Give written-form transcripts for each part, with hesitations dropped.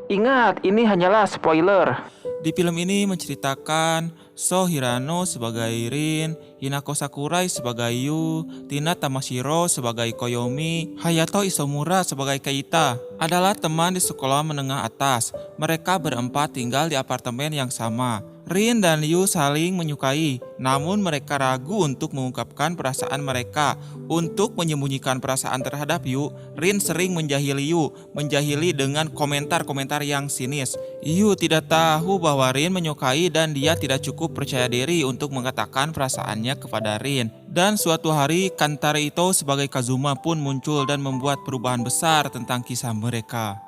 Ingat, ini hanyalah spoiler. Di film ini menceritakan So Hirano sebagai Rin, Hinako Sakurai sebagai Yu, Tina Tamashiro sebagai Koyomi, Hayato Isomura sebagai Keita. Adalah teman di sekolah menengah atas. Mereka berempat tinggal di apartemen yang sama. Rin dan Yu saling menyukai, namun mereka ragu untuk mengungkapkan perasaan mereka. Untuk menyembunyikan perasaan terhadap Yu, Rin sering menjahili Yu, menjahili dengan komentar-komentar yang sinis. Yu tidak tahu bahwa Rin menyukai dan dia tidak cukup percaya diri untuk mengatakan perasaannya kepada Rin. Dan suatu hari Kantare Ito sebagai Kazuma pun muncul dan membuat perubahan besar tentang kisah mereka.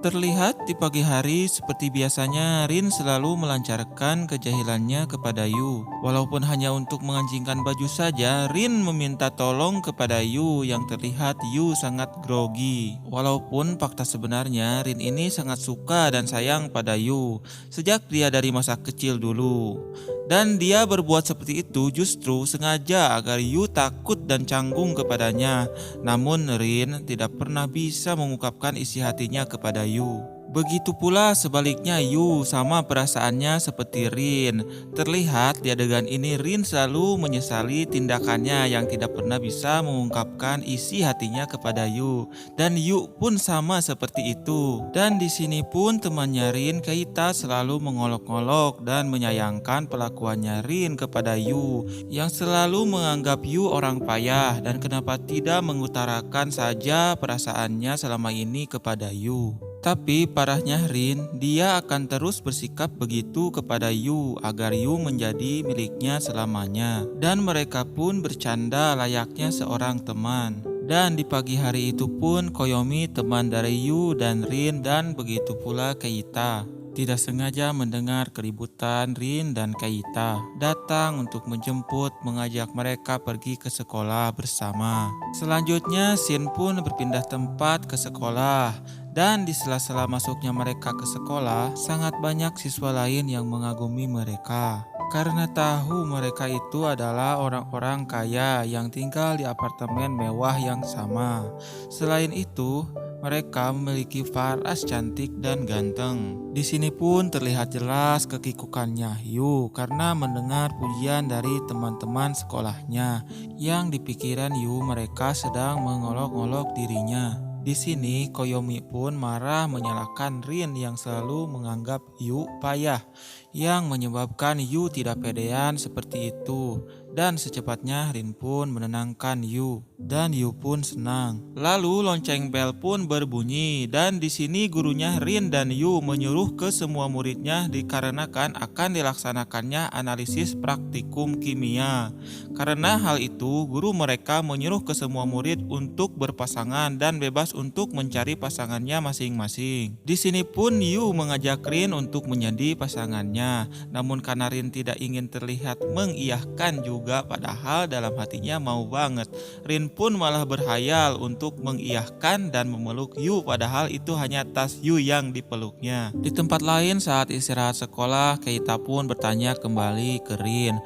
Terlihat di pagi hari seperti biasanya Rin selalu melancarkan kejahilannya kepada Yu. Walaupun hanya untuk menganjingkan baju saja, Rin meminta tolong kepada Yu yang terlihat Yu sangat grogi. Walaupun fakta sebenarnya Rin ini sangat suka dan sayang pada Yu sejak dia dari masa kecil dulu. Dan dia berbuat seperti itu justru sengaja agar Yu takut dan canggung kepadanya. Namun Rin tidak pernah bisa mengungkapkan isi hatinya kepada Yu. Begitu pula sebaliknya Yu sama perasaannya seperti Rin. Terlihat di adegan ini Rin selalu menyesali tindakannya yang tidak pernah bisa mengungkapkan isi hatinya kepada Yu. Dan Yu pun sama seperti itu. Dan di sini pun temannya Rin, Keita, selalu mengolok-olok dan menyayangkan pelakuannya Rin kepada Yu yang selalu menganggap Yu orang payah dan kenapa tidak mengutarakan saja perasaannya selama ini kepada Yu. Tapi parahnya Rin, dia akan terus bersikap begitu kepada Yu agar Yu menjadi miliknya selamanya. Dan mereka pun bercanda layaknya seorang teman. Dan di pagi hari itu pun Koyomi, teman dari Yu dan Rin, dan begitu pula Keita, tidak sengaja mendengar keributan Rin dan Keita datang untuk menjemput, mengajak mereka pergi ke sekolah bersama. Selanjutnya Shin pun berpindah tempat ke sekolah. Dan di sela-sela masuknya mereka ke sekolah, sangat banyak siswa lain yang mengagumi mereka. Karena tahu mereka itu adalah orang-orang kaya yang tinggal di apartemen mewah yang sama. Selain itu, mereka memiliki faras cantik dan ganteng. Di sini pun terlihat jelas kekikukannya Yu karena mendengar pujian dari teman-teman sekolahnya yang di pikiran Yu mereka sedang mengolok-olok dirinya. Di sini Koyomi pun marah menyalahkan Rin yang selalu menganggap Yu payah, yang menyebabkan Yu tidak pedean seperti itu. Dan secepatnya Rin pun menenangkan Yu dan Yu pun senang. Lalu lonceng bel pun berbunyi dan di sini gurunya Rin dan Yu menyuruh ke semua muridnya dikarenakan akan dilaksanakannya analisis praktikum kimia. Karena hal itu, guru mereka menyuruh ke semua murid untuk berpasangan dan bebas untuk mencari pasangannya masing-masing. Di sini pun Yu mengajak Rin untuk menjadi pasangannya. Namun karena Rin tidak ingin terlihat mengiyahkan juga, padahal dalam hatinya mau banget, Rin pun malah berhayal untuk mengiyahkan dan memeluk Yu, padahal itu hanya tas Yu yang dipeluknya. Di tempat lain saat istirahat sekolah, Keita pun bertanya kembali ke Rin,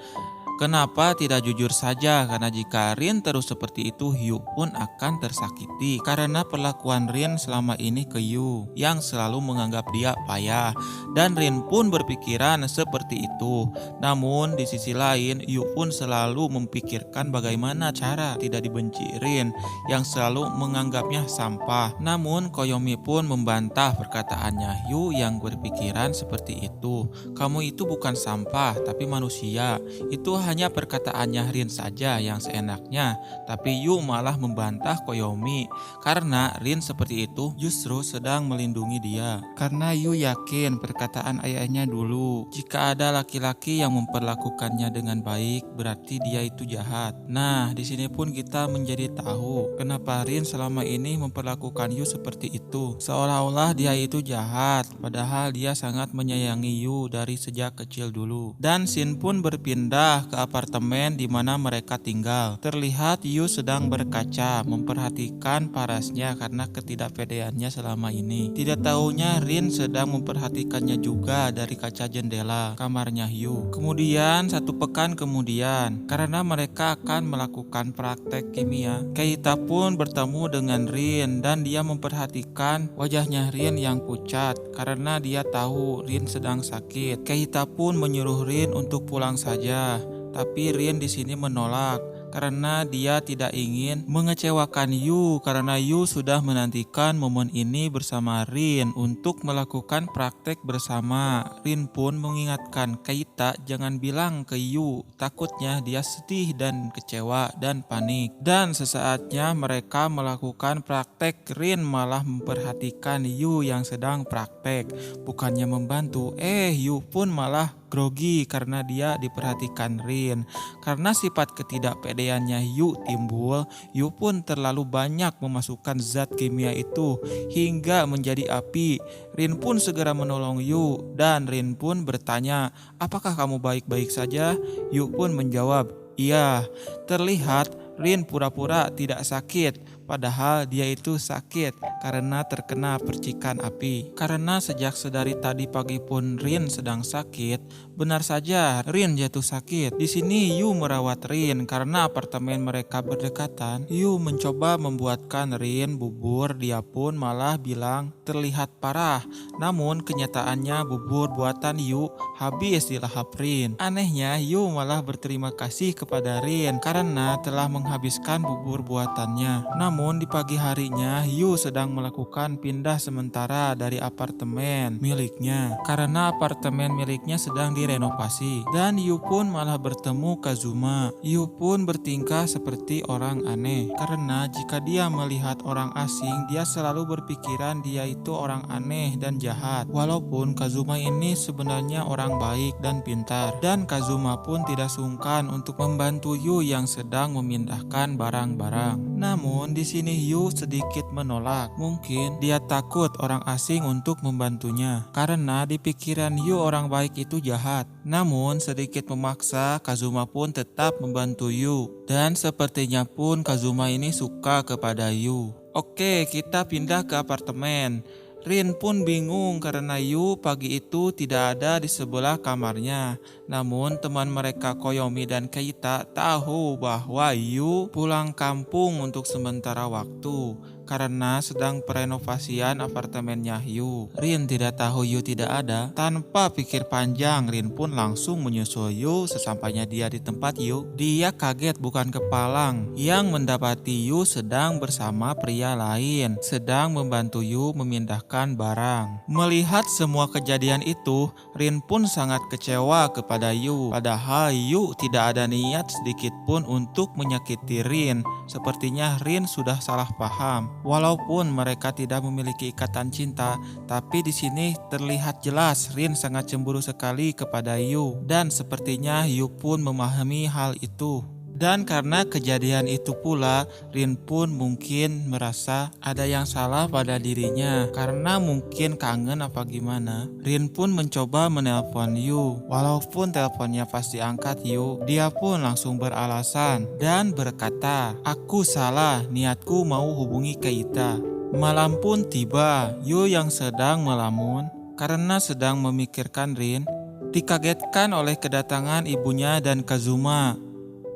kenapa tidak jujur saja? Karena jika Rin terus seperti itu, Yu pun akan tersakiti karena perlakuan Rin selama ini ke Yu yang selalu menganggap dia payah. Dan Rin pun berpikiran seperti itu. Namun di sisi lain, Yu pun selalu memikirkan bagaimana cara tidak dibenci Rin yang selalu menganggapnya sampah. Namun Koyomi pun membantah perkataannya Yu yang berpikiran seperti itu. Kamu itu bukan sampah, tapi manusia. Itu hanya perkataannya Rin saja yang seenaknya, tapi Yu malah membantah Koyomi karena Rin seperti itu justru sedang melindungi dia. Karena Yu yakin perkataan ayahnya dulu, jika ada laki-laki yang memperlakukannya dengan baik, berarti dia itu jahat. Nah, di sini pun kita menjadi tahu kenapa Rin selama ini memperlakukan Yu seperti itu, seolah-olah dia itu jahat, padahal dia sangat menyayangi Yu dari sejak kecil dulu. Dan Shin pun berpindah ke apartemen di mana mereka tinggal. Terlihat Yu sedang berkaca, memperhatikan parasnya karena ketidakpedeannya selama ini. Tidak tahunya Rin sedang memperhatikannya juga dari kaca jendela kamarnya Yu. Kemudian 1 pekan kemudian, karena mereka akan melakukan praktek kimia, Keita pun bertemu dengan Rin dan dia memperhatikan wajahnya Rin yang pucat karena dia tahu Rin sedang sakit. Keita pun menyuruh Rin untuk pulang saja, tapi Rin di sini menolak karena dia tidak ingin mengecewakan Yu karena Yu sudah menantikan momen ini bersama Rin untuk melakukan praktek bersama. Rin pun mengingatkan Keita jangan bilang ke Yu, takutnya dia sedih dan kecewa dan panik. Dan sesaatnya mereka melakukan praktek, Rin malah memperhatikan Yu yang sedang praktek, bukannya membantu. Yu pun malah grogi karena dia diperhatikan Rin. Karena sifat ketidakpedeannya Yu timbul, Yu pun terlalu banyak memasukkan zat kimia itu hingga menjadi api. Rin pun segera menolong Yu dan Rin pun bertanya, apakah kamu baik-baik saja? Yu pun menjawab, iya. Terlihat Rin pura-pura tidak sakit, padahal dia itu sakit karena terkena percikan api. Karena sejak sedari tadi pagi pun Rin sedang sakit, benar saja Rin jatuh sakit. Di sini Yu merawat Rin karena apartemen mereka berdekatan. Yu mencoba membuatkan Rin bubur, dia pun malah bilang terlihat parah. Namun kenyataannya bubur buatan Yu habis dilahap Rin. Anehnya Yu malah berterima kasih kepada Rin karena telah menghabiskan bubur buatannya. Namun di pagi harinya Yu sedang melakukan pindah sementara dari apartemen miliknya karena apartemen miliknya sedang direnovasi. Dan Yu pun malah bertemu Kazuma. Yu pun bertingkah seperti orang aneh karena jika dia melihat orang asing, dia selalu berpikiran dia itu orang aneh dan jahat. Walaupun Kazuma ini sebenarnya orang baik dan pintar, dan Kazuma pun tidak sungkan untuk membantu Yu yang sedang memindahkan barang-barang. Namun di sini Yu sedikit menolak. Mungkin dia takut orang asing untuk membantunya karena di pikiran Yu orang baik itu jahat. Namun sedikit memaksa, Kazuma pun tetap membantu Yu dan sepertinya pun Kazuma ini suka kepada Yu. Oke, kita pindah ke apartemen. Rin pun bingung karena Yu pagi itu tidak ada di sebelah kamarnya. Namun teman mereka Koyomi dan Keita tahu bahwa Yu pulang kampung untuk sementara waktu karena sedang perenovasian apartemennya Yu. Rin tidak tahu Yu tidak ada. Tanpa pikir panjang, Rin pun langsung menyusul Yu. Sesampainya dia di tempat Yu, dia kaget bukan kepalang yang mendapati Yu sedang bersama pria lain, sedang membantu Yu memindahkan barang. Melihat semua kejadian itu, Rin pun sangat kecewa kepada Yu. Padahal Yu tidak ada niat sedikit pun untuk menyakiti Rin. Sepertinya Rin sudah salah paham. Walaupun mereka tidak memiliki ikatan cinta, tapi di sini terlihat jelas Rin sangat cemburu sekali kepada Yu, dan sepertinya Yu pun memahami hal itu. Dan karena kejadian itu pula, Rin pun mungkin merasa ada yang salah pada dirinya karena mungkin kangen apa gimana. Rin pun mencoba menelpon Yu. Walaupun teleponnya pas diangkat Yu, dia pun langsung beralasan dan berkata, "Aku salah, niatku mau hubungi Keita." Malam pun tiba, Yu yang sedang melamun karena sedang memikirkan Rin, dikagetkan oleh kedatangan ibunya dan Kazuma.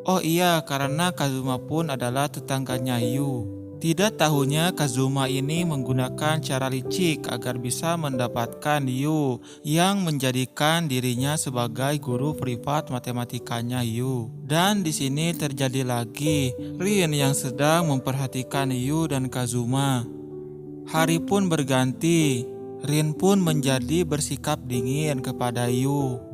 Oh iya, karena Kazuma pun adalah tetangganya Yu. Tidak tahunya Kazuma ini menggunakan cara licik agar bisa mendapatkan Yu yang menjadikan dirinya sebagai guru privat matematikanya Yu. Dan di sini terjadi lagi Rin yang sedang memperhatikan Yu dan Kazuma. Hari pun berganti. Rin pun menjadi bersikap dingin kepada Yu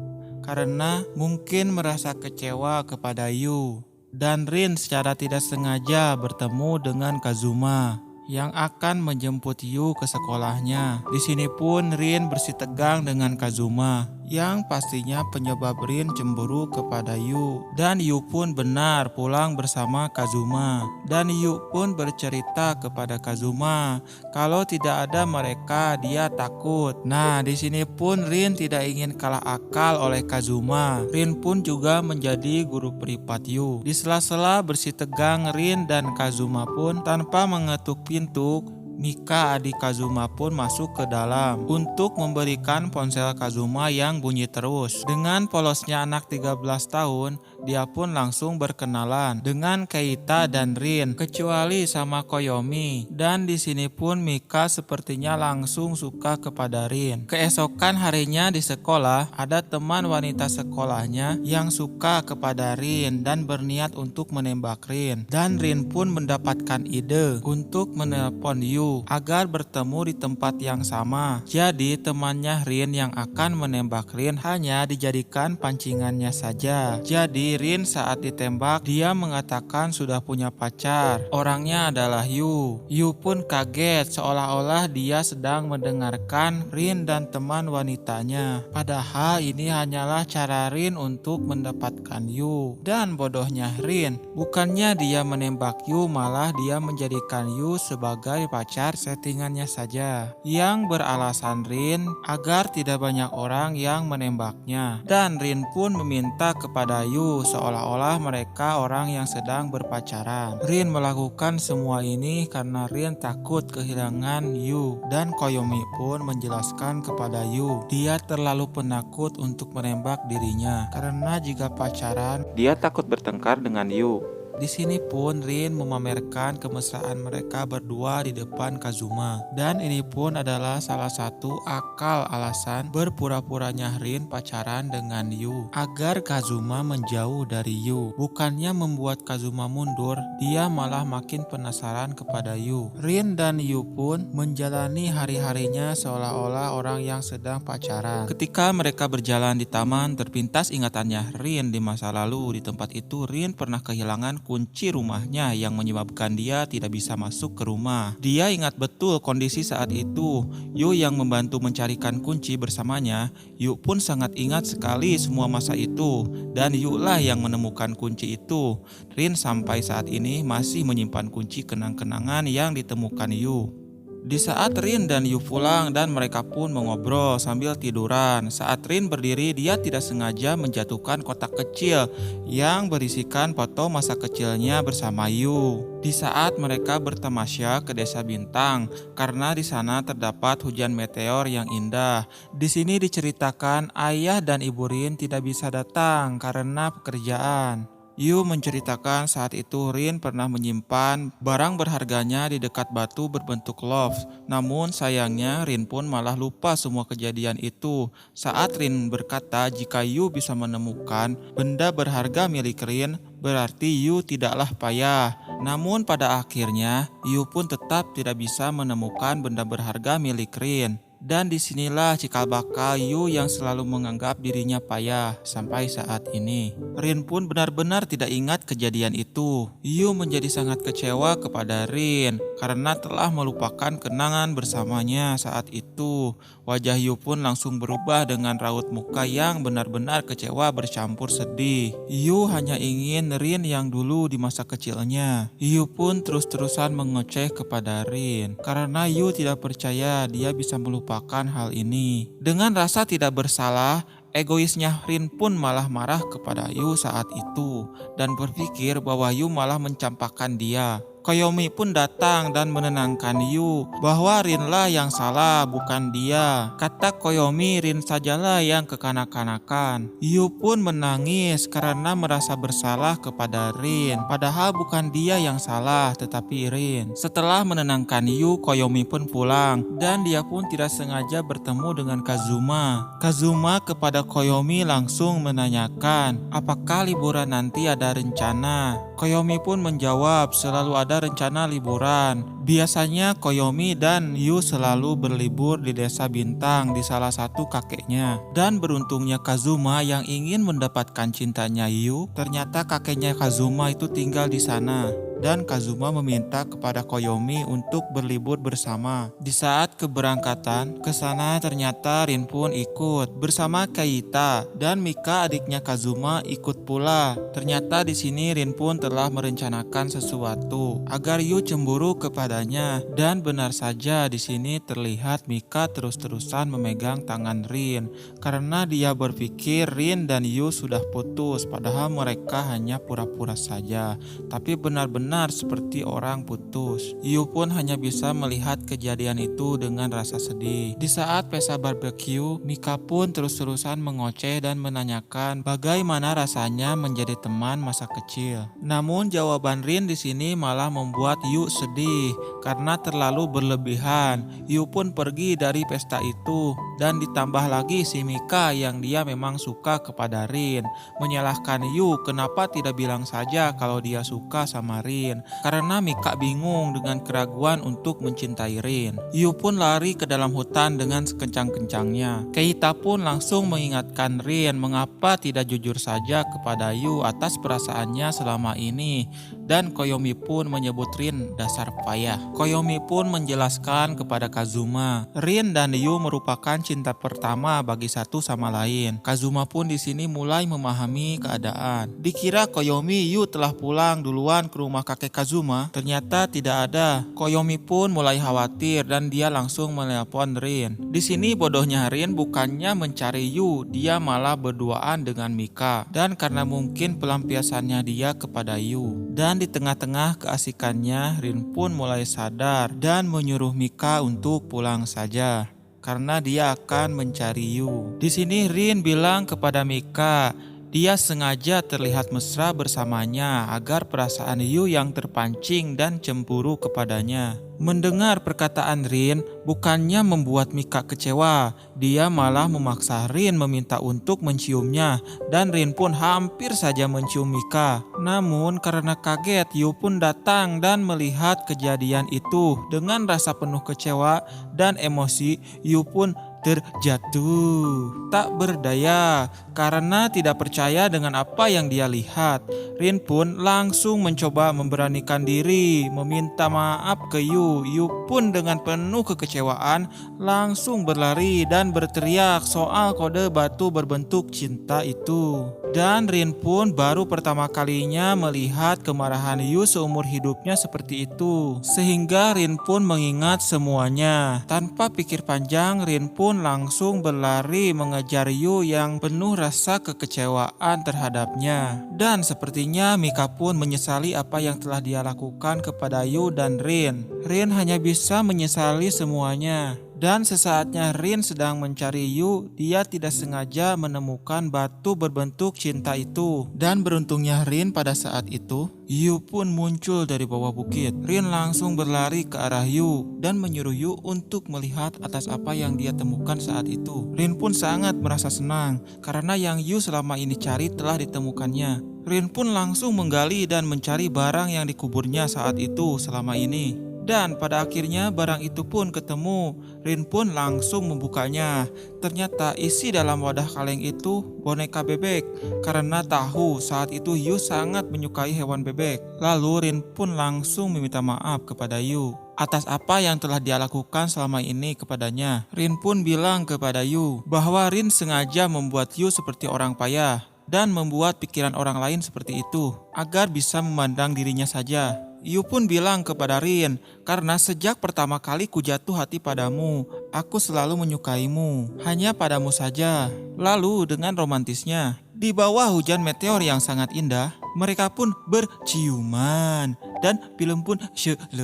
karena mungkin merasa kecewa kepada Yu. Dan Rin secara tidak sengaja bertemu dengan Kazuma yang akan menjemput Yu ke sekolahnya. Di sini pun Rin bersitegang dengan Kazuma yang pastinya penyebab Rin cemburu kepada Yu. Dan Yu pun benar pulang bersama Kazuma. Dan Yu pun bercerita kepada Kazuma kalau tidak ada mereka dia takut. Nah, di sini pun Rin tidak ingin kalah akal oleh Kazuma. Rin pun juga menjadi guru privat Yu. Di sela-sela bersih tegang Rin dan Kazuma pun tanpa mengetuk pintu, Mika adik Kazuma pun masuk ke dalam untuk memberikan ponsel Kazuma yang bunyi terus. Dengan polosnya anak 13 tahun, dia pun langsung berkenalan dengan Keita dan Rin, kecuali sama Koyomi. Dan di sini pun Mika sepertinya langsung suka kepada Rin. Keesokan harinya di sekolah, ada teman wanita sekolahnya yang suka kepada Rin dan berniat untuk menembak Rin. Dan Rin pun mendapatkan ide untuk menelpon Yu agar bertemu di tempat yang sama. Jadi temannya Rin yang akan menembak Rin hanya dijadikan pancingannya saja. Jadi Rin saat ditembak dia mengatakan sudah punya pacar. Orangnya adalah Yu. Yu pun kaget seolah-olah dia sedang mendengarkan Rin dan teman wanitanya. Padahal ini hanyalah cara Rin untuk mendapatkan Yu. Dan bodohnya Rin, bukannya dia menembak Yu, malah dia menjadikan Yu sebagai pacar settingannya saja, yang beralasan Rin agar tidak banyak orang yang menembaknya. Dan Rin pun meminta kepada Yu seolah-olah mereka orang yang sedang berpacaran. Rin melakukan semua ini karena Rin takut kehilangan Yu. Dan Koyomi pun menjelaskan kepada Yu dia terlalu penakut untuk menembak dirinya karena jika pacaran Dia takut bertengkar dengan Yu. Di sini pun Rin memamerkan kemesraan mereka berdua di depan Kazuma. Dan ini pun adalah salah satu akal alasan berpura-puranya Rin pacaran dengan Yu, agar Kazuma menjauh dari Yu. Bukannya membuat Kazuma mundur, dia malah makin penasaran kepada Yu. Rin dan Yu pun menjalani hari-harinya seolah-olah orang yang sedang pacaran. Ketika mereka berjalan di taman, terpintas ingatannya Rin di masa lalu. Di tempat itu Rin pernah kehilangan kunci rumahnya yang menyebabkan dia tidak bisa masuk ke rumah. Dia ingat betul kondisi saat itu. Yu yang membantu mencarikan kunci bersamanya. Yu pun sangat ingat sekali semua masa itu. Dan Yu lah yang menemukan kunci itu. Rin sampai saat ini masih menyimpan kunci kenang-kenangan yang ditemukan Yu. Di saat Rin dan Yu pulang dan mereka pun mengobrol sambil tiduran. Saat Rin berdiri, dia tidak sengaja menjatuhkan kotak kecil yang berisikan foto masa kecilnya bersama Yu. Di saat mereka bertamasya ke Desa Bintang karena di sana terdapat hujan meteor yang indah. Di sini diceritakan ayah dan ibu Rin tidak bisa datang karena pekerjaan. Yu menceritakan saat itu Rin pernah menyimpan barang berharganya di dekat batu berbentuk love. Namun sayangnya Rin pun malah lupa semua kejadian itu. Saat Rin berkata jika Yu bisa menemukan benda berharga milik Rin, berarti Yu tidaklah payah. Namun pada akhirnya Yu pun tetap tidak bisa menemukan benda berharga milik Rin. Dan disinilah cikal bakal Yu yang selalu menganggap dirinya payah sampai saat ini. Rin pun benar-benar tidak ingat kejadian itu. Yu menjadi sangat kecewa kepada Rin karena telah melupakan kenangan bersamanya saat itu. Wajah Yu pun langsung berubah dengan raut muka yang benar-benar kecewa bercampur sedih. Yu hanya ingin Rin yang dulu di masa kecilnya. Yu pun terus-terusan mengoceh kepada Rin karena Yu tidak percaya dia bisa melupakan hal ini. Dengan rasa tidak bersalah, egoisnya Rin pun malah marah kepada Yu saat itu dan berpikir bahwa Yu malah mencampakkan dia. Koyomi pun datang dan menenangkan Yu bahwa Rin lah yang salah, bukan dia. Kata Koyomi, Rin sajalah yang kekanak-kanakan. Yu pun menangis karena merasa bersalah kepada Rin. Padahal bukan dia yang salah, tetapi Rin. Setelah menenangkan Yu, Koyomi pun pulang dan dia pun tidak sengaja bertemu dengan Kazuma. Kazuma kepada Koyomi langsung menanyakan, apakah liburan nanti ada rencana? Koyomi pun menjawab, selalu ada rencana liburan. Biasanya Koyomi dan Yu selalu berlibur di Desa Bintang di salah satu kakeknya. Dan beruntungnya Kazuma yang ingin mendapatkan cintanya Yu, ternyata kakeknya Kazuma itu tinggal di sana. dan Kazuma meminta kepada Koyomi untuk berlibur bersama. Di saat keberangkatan ke sana ternyata Rin pun ikut bersama Keita dan Mika adiknya Kazuma ikut pula. Ternyata di sini Rin pun telah merencanakan sesuatu agar Yu cemburu kepadanya dan benar saja di sini terlihat Mika terus-terusan memegang tangan Rin karena dia berpikir Rin dan Yu sudah putus padahal mereka hanya pura-pura saja. Tapi benar-benar seperti orang putus. Yu pun hanya bisa melihat kejadian itu dengan rasa sedih. Di saat pesta barbecue, Mika pun terus-terusan mengoceh dan menanyakan bagaimana rasanya menjadi teman masa kecil. Namun jawaban Rin di sini malah membuat Yu sedih karena terlalu berlebihan. Yu pun pergi dari pesta itu dan ditambah lagi si Mika yang dia memang suka kepada Rin menyalahkan Yu kenapa tidak bilang saja kalau dia suka sama Rin karena Mika bingung dengan keraguan untuk mencintai Rin. Yu pun lari ke dalam hutan dengan sekencang-kencangnya. Keita pun langsung mengingatkan Rin mengapa tidak jujur saja kepada Yu atas perasaannya selama ini dan Koyomi pun menyebut Rin dasar payah. Koyomi pun menjelaskan kepada Kazuma, Rin dan Yu merupakan cinta pertama bagi satu sama lain. Kazuma pun di sini mulai memahami keadaan. Dikira Koyomi Yu telah pulang duluan ke rumah kakek Kazuma, ternyata tidak ada. Koyomi pun mulai khawatir dan dia langsung menelepon Rin. Di sini bodohnya Rin bukannya mencari Yu, dia malah berduaan dengan Mika. Dan karena mungkin pelampiasannya dia kepada Yu. Dan di tengah-tengah keasikannya, Rin pun mulai sadar dan menyuruh Mika untuk pulang saja karena dia akan mencari Yu. Di sini Rin bilang kepada Mika, dia sengaja terlihat mesra bersamanya agar perasaan Yu yang terpancing dan cemburu kepadanya. Mendengar perkataan Rin bukannya membuat Mika kecewa, dia malah memaksa Rin meminta untuk menciumnya dan Rin pun hampir saja mencium Mika. Namun karena kaget, Yu pun datang dan melihat kejadian itu dengan rasa penuh kecewa dan emosi. Yu pun terjatuh tak berdaya karena tidak percaya dengan apa yang dia lihat. Rin pun langsung mencoba memberanikan diri meminta maaf ke Yu. Yu pun dengan penuh kekecewaan langsung berlari dan berteriak soal kode batu berbentuk cinta itu. Dan Rin pun baru pertama kalinya melihat kemarahan Yu seumur hidupnya seperti itu. Sehingga Rin pun mengingat semuanya. Tanpa pikir panjang, Rin pun langsung berlari mengejar Yu yang penuh rasa kekecewaan terhadapnya. Dan sepertinya Mika pun menyesali apa yang telah dia lakukan kepada Yu dan Rin. Rin hanya bisa menyesali semuanya. Dan sesaatnya Rin sedang mencari Yu, dia tidak sengaja menemukan batu berbentuk cinta itu. Dan beruntungnya Rin pada saat itu, Yu pun muncul dari bawah bukit. Rin langsung berlari ke arah Yu dan menyuruh Yu untuk melihat atas apa yang dia temukan saat itu. Rin pun sangat merasa senang karena yang Yu selama ini cari telah ditemukannya. Rin pun langsung menggali dan mencari barang yang dikuburnya saat itu selama ini. Dan pada akhirnya barang itu pun ketemu. Rin pun langsung membukanya. Ternyata isi dalam wadah kaleng itu boneka bebek. Karena tahu saat itu Yu sangat menyukai hewan bebek. Lalu Rin pun langsung meminta maaf kepada Yu atas apa yang telah dia lakukan selama ini kepadanya. Rin pun bilang kepada Yu bahwa Rin sengaja membuat Yu seperti orang payah dan membuat pikiran orang lain seperti itu agar bisa memandang dirinya saja. Yu pun bilang kepada Rin, karena sejak pertama kali ku jatuh hati padamu, aku selalu menyukaimu, hanya padamu saja. Lalu dengan romantisnya, di bawah hujan meteor yang sangat indah, mereka pun berciuman dan film pun selesai.